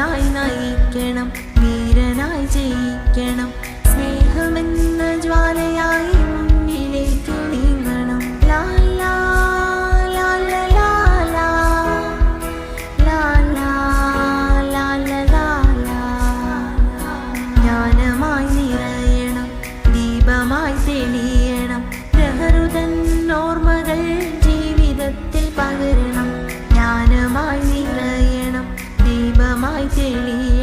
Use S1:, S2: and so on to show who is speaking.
S1: ധീരനായി നയിക്കണം, വീരനായി ജയിക്കണം. സ്നേഹമെന്ന ജ്വാലയായി മുന്നിലേക്ക് നീങ്ങണം. ലാ ലാ ലാ ലാ ലാ ലാ ലാ ലാ ലാ ലാ ലാ. ജ്ഞാനമായി നിറയണം, ദീപമായി തെളിയണം. പ്രഹൃതൻ ഓർമ്മകൾ ജീവിതത്തിൽ പകരണം. ജ്ഞാനമായി നിറയണം, ദീപമായി തെളിയണം.